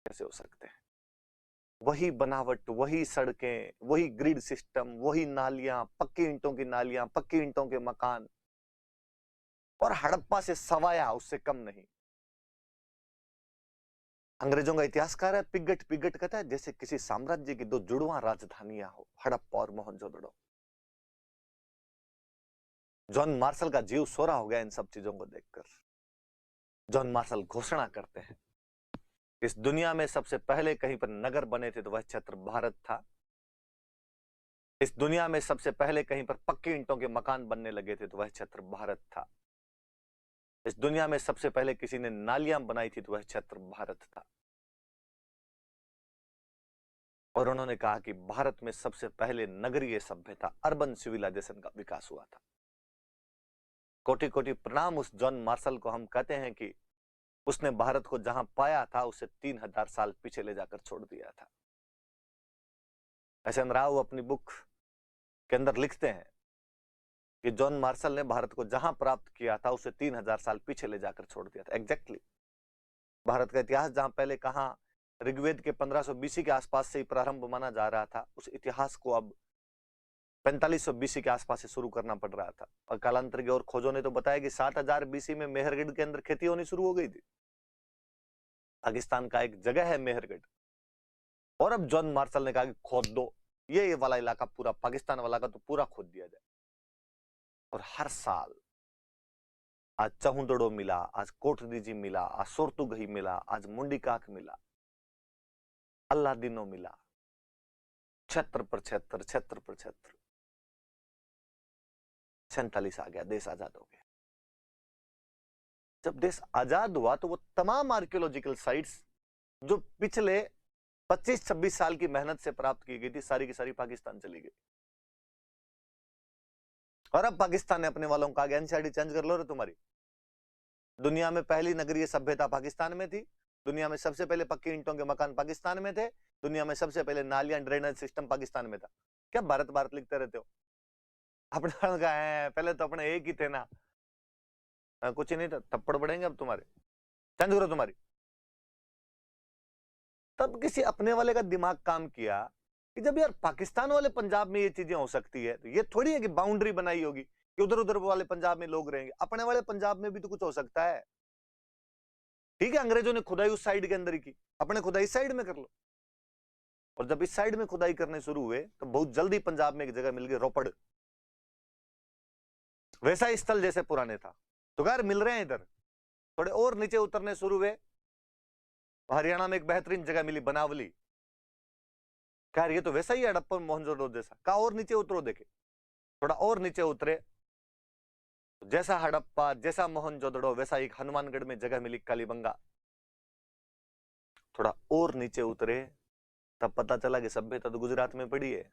कैसे हो सकते हैं? वही बनावट, वही सड़कें, वही ग्रिड सिस्टम, वही नालियां, पक्की ईंटों की नालियां, पक्की ईंटों के मकान, और हड़प्पा से सवाया उससे कम नहीं। अंग्रेजों का इतिहासकार है पिगट पिगट कहता है जैसे किसी साम्राज्य की दो जुड़वा राजधानियां हो, हड़प्पा और मोहनजोदड़ो। जॉन मार्शल का जीव सोरा हो गया इन सब चीजों को देखकर। जॉन मार्शल घोषणा करते हैं, इस दुनिया में सबसे पहले कहीं पर नगर बने थे तो वह क्षेत्र भारत था। इस दुनिया में सबसे पहले कहीं पर पक्की ईंटों के मकान बनने लगे थे तो वह क्षेत्र भारत था। इस दुनिया में सबसे पहले किसी ने नालियां बनाई थी तो वह क्षेत्र भारत था। और उन्होंने कहा कि भारत में सबसे पहले नगरीय सभ्यता, अर्बन सिविलाइजेशन का विकास हुआ था। कोटि कोटि प्रणाम उस जॉन मार्शल को। हम कहते हैं कि उसने भारत को जहां पाया था उसे 3000 साल पीछे ले जाकर छोड़ दिया था। एस एन राव अपनी बुक के अंदर लिखते हैं कि जॉन मार्शल ने भारत को जहां प्राप्त किया था उसे 3000 साल पीछे ले जाकर छोड़ दिया था। एग्जैक्टली भारत का इतिहास जहां पहले कहां ऋग्वेद के 1500 बीसी के आसपास से ही प्रारंभ माना जा रहा था, उस इतिहास को अब 4500 बीसी के आसपास से शुरू करना पड़ रहा था। और कालांतर की और खोजों ने तो बताया कि 7000 बीसी में मेहरगढ़ के अंदर खेती होनी शुरू हो गई थी। पाकिस्तान का एक जगह है मेहरगढ़, और अब जॉन मार्शल ने कहा कि खोद दो, ये वाला इलाका पूरा पाकिस्तान वाला का तो पूरा खोद दिया जाए। और हर साल आज चहुंदड़ो मिला, आज कोटदीजी मिला, आज सोरतुगही मिला, आज मुंडीकाक मिला, अल्लादीनो मिला, क्षेत्र पर क्षेत्र, क्षेत्र पर क्षेत्र। 47 आ गया, देश आजाद हो गया। जब देश आजाद हुआ तो वो तमाम आर्कियोलॉजिकल साइट्स जो पिछले 25-26 साल की मेहनत से प्राप्त की गई थी, सारी की सारी पाकिस्तान चली गई। और अब पाकिस्तान ने अपने वालों को कहा एनसीआरटी चेंज कर लो रे तुम्हारी। दुनिया में पहली नगरीय सभ्यता पाकिस्तान में थी, दुनिया में सबसे पहले पक्की ईंटों के मकान पाकिस्तान में थे, दुनिया में सबसे पहले नालियां ड्रेनेज सिस्टम पाकिस्तान में था। क्या भारत भारत लिखते रहते हो? अपने का है, पहले तो अपने एक ही थे ना। कुछ ही नहीं था, थप्पड़ पड़ेंगे अब तुम्हारे, चेंज करो तुम्हारी। तब किसी अपने वाले का दिमाग काम किया कि जब यार पाकिस्तान वाले पंजाब में ये चीजें हो सकती है तो ये थोड़ी है कि बाउंड्री बनाई होगी कि उधर उधर वाले पंजाब में लोग रहेंगे, अपने वाले पंजाब में भी तो कुछ हो सकता है। ठीक है, अंग्रेजों ने खुदाई उस साइड के अंदर ही की, अपने खुदाई इस साइड में कर लो। और जब इस साइड में खुदाई करने शुरू हुए तो बहुत जल्दी पंजाब में एक जगह मिल गई, रोपड़। वैसा ही स्थल जैसे पुराने था तो यार मिल रहे हैं इधर। थोड़े और नीचे उतरने शुरू हुए, हरियाणा में एक बेहतरीन जगह मिली, बनावली। क्या ये तो वैसा ही हड़प्पा मोहनजोदड़ो जैसा? कहा और नीचे उतरो, देखे थोड़ा और नीचे उतरे, जैसा हड़प्पा जैसा मोहनजोदड़ो वैसा एक हनुमानगढ़ में जगह मिली, कालीबंगा। थोड़ा और नीचे उतरे तब पता चला कि सभ्यता तो गुजरात में पड़ी है।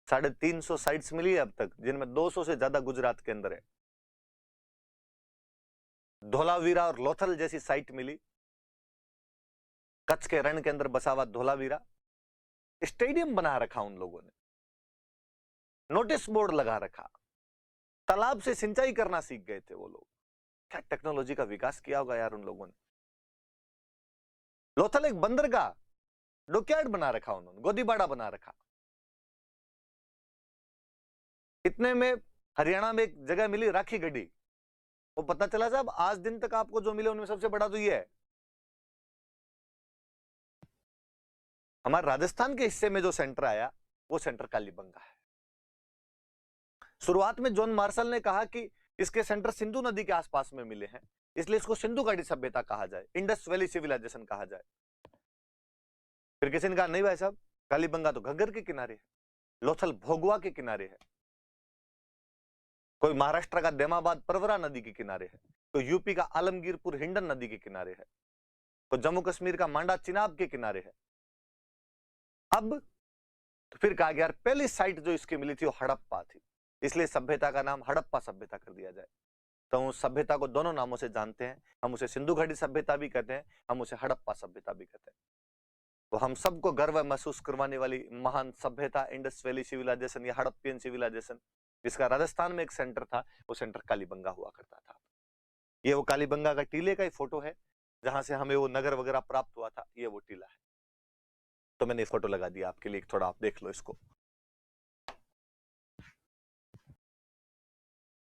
350 साइट्स मिली है अब तक, जिनमें 200 से ज्यादा गुजरात के अंदर है। धोलावीरा और लोथल जैसी साइट मिली, कच्छ के रण के अंदर बसा हुआ धोलावीरा। स्टेडियम बना रखा उन लोगों ने, नोटिस बोर्ड लगा रखा, तालाब से सिंचाई करना सीख गए थे वो लोग। क्या टेक्नोलॉजी का विकास किया होगा यार उन लोगों ने। लोथल एक बंदरगाह, डॉकयार्ड बना रखा उन्होंने, गोदीबाड़ा बना रखा। इतने में हरियाणा में एक जगह मिली राखी गढ़ी। वो पता चला साहब आज दिन तक आपको जो मिले उनमें सबसे बड़ा तो ये है। हमारे राजस्थान के हिस्से में जो सेंटर आया वो सेंटर कालीबंगा है। शुरुआत में जॉन मार्शल ने कहा कि इसके सेंटर सिंधु नदी के आसपास में मिले हैं, इसलिए इसको सिंधु घाटी सभ्यता कहा जाए, इंडस वैली सिविलाइजेशन कहा जाए। फिर किसी ने कहा नहीं भाई साहब, कालीबंगा तो घग्गर के किनारे है, लोथल भोगवा के किनारे है, कोई महाराष्ट्र का देमाबाद परवरा नदी के किनारे है, कोई यूपी का आलमगीरपुर हिंडन नदी के किनारे है, कोई जम्मू कश्मीर का मांडा चिनाब के किनारे है। अब तो फिर कहा गया यार पहली साइट जो इसकी मिली थी वो हड़प्पा थी, इसलिए सभ्यता का नाम हड़प्पा सभ्यता कर दिया जाए। तो उस सभ्यता को दोनों नामों से जानते हैं, हम उसे सिंधु घाटी सभ्यता भी कहते हैं, हम उसे हड़प्पा सभ्यता भी कहते हैं। तो हम सबको गर्व महसूस करवाने वाली महान सभ्यता इंडस वैली सिविलाइजेशन या हड़प्पियन सिविलाइजेशन, जिसका राजस्थान में एक सेंटर था, वो सेंटर कालीबंगा हुआ करता था। ये वो कालीबंगा का टीले का ही फोटो है जहां से हमें वो नगर वगैरह प्राप्त हुआ था, ये वो टीला है। तो मैंने फोटो लगा दिया आपके लिए, थोड़ा आप देख लो इसको।